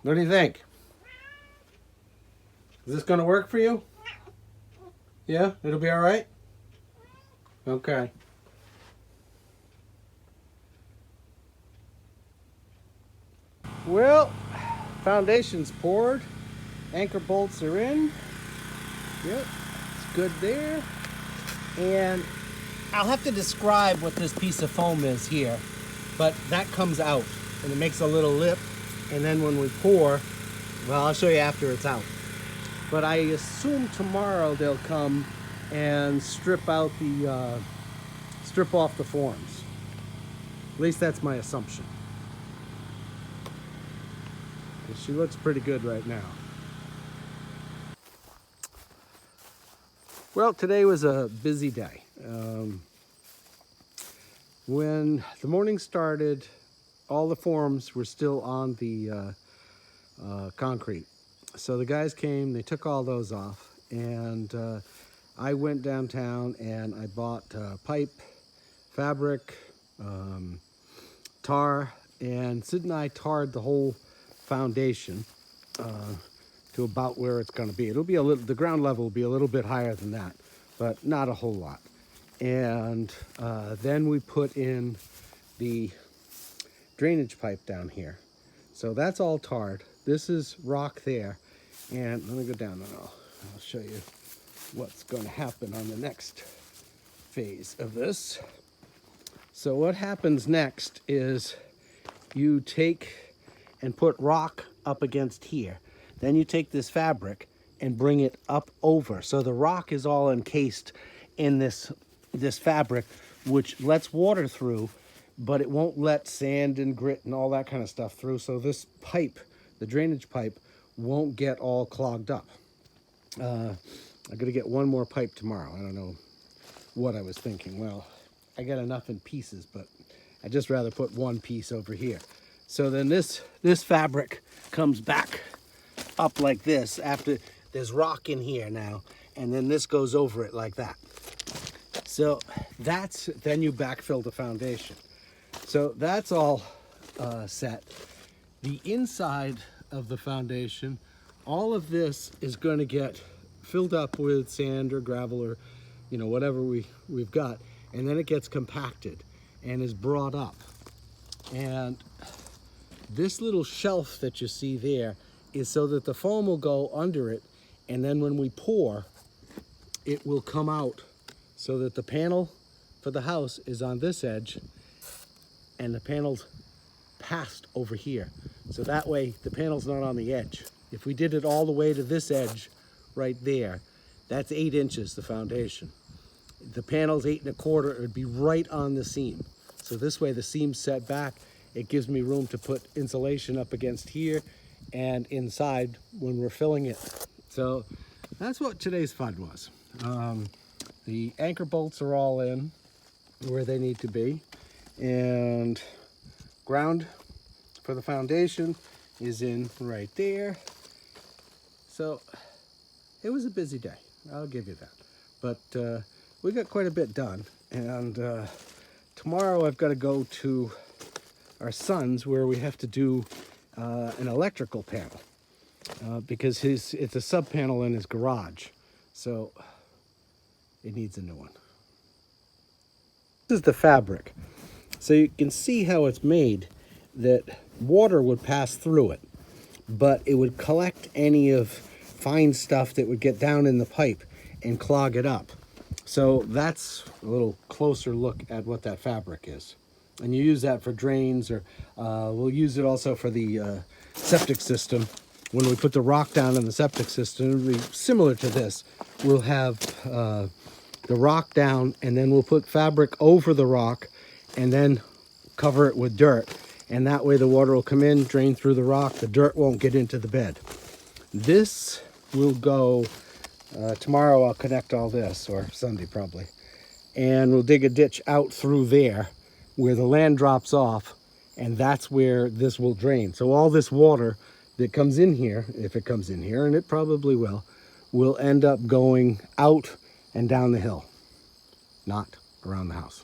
What do you think? Is this going to work for you? Yeah? It'll be all right? Okay. Well, foundation's poured. Anchor bolts are in. Yep, it's good there. And I'll have to describe what this piece of foam is here, but that comes out and it makes a little lip. And then when we pour, well, I'll show you after it's out. But I assume tomorrow they'll come and strip off the forms. At least that's my assumption. She looks pretty good right now. Well, today was a busy day. When the morning started, all the forms were still on the concrete. So the guys came, they took all those off, and I went downtown and I bought pipe, fabric, tar, and Sid and I tarred the whole foundation to about where it's going to be. It'll be a little, the ground level will be a little bit higher than that, but not a whole lot. And then we put in the drainage pipe down here. So that's all tarred. This is rock there. And let me go down and I'll show you what's going to happen on the next phase of this. So what happens next is you take and put rock up against here. Then you take this fabric and bring it up over. So the rock is all encased in this fabric, which lets water through, but it won't let sand and grit and all that kind of stuff through. So this pipe, the drainage pipe, won't get all clogged up. I'm gonna get one more pipe tomorrow. I don't know what I was thinking. Well, I got enough in pieces, but I'd just rather put one piece over here. So then this fabric comes back up like this after there's rock in here now, and then this goes over it like that. So then you backfill the foundation. So that's all set. The inside of the foundation, all of this is going to get filled up with sand or gravel or, you know, whatever we've got, and then it gets compacted and is brought up. And this little shelf that you see there is so that the foam will go under it, and then when we pour, it will come out so that the panel for the house is on this edge and the panel's passed over here. So that way the panel's not on the edge. If we did it all the way to this edge right there, that's 8 inches, the foundation. The panel's 8 1/4, it would be right on the seam. So this way the seam's set back. It gives me room to put insulation up against here and inside when we're filling it. So that's what today's fun was. The anchor bolts are all in where they need to be, and ground for the foundation is in right there. So it was a busy day, I'll give you that. But we got quite a bit done, and tomorrow I've got to go to our son's where we have to do an electrical panel because it's a sub panel in his garage, so it needs a new one. This is the fabric, so you can see how it's made, that water would pass through it, but it would collect any of fine stuff that would get down in the pipe and clog it up. So that's a little closer look at what that fabric is. And you use that for drains, or we'll use it also for the septic system. When we put the rock down in the septic system, it'll be similar to this. We'll have the rock down, and then we'll put fabric over the rock and then cover it with dirt. And that way the water will come in, drain through the rock, the dirt won't get into the bed. This will go, tomorrow I'll connect all this, or Sunday probably. And we'll dig a ditch out through there where the land drops off, and that's where this will drain. So all this water that comes in here, if it comes in here, and it probably will end up going out and down the hill, not around the house.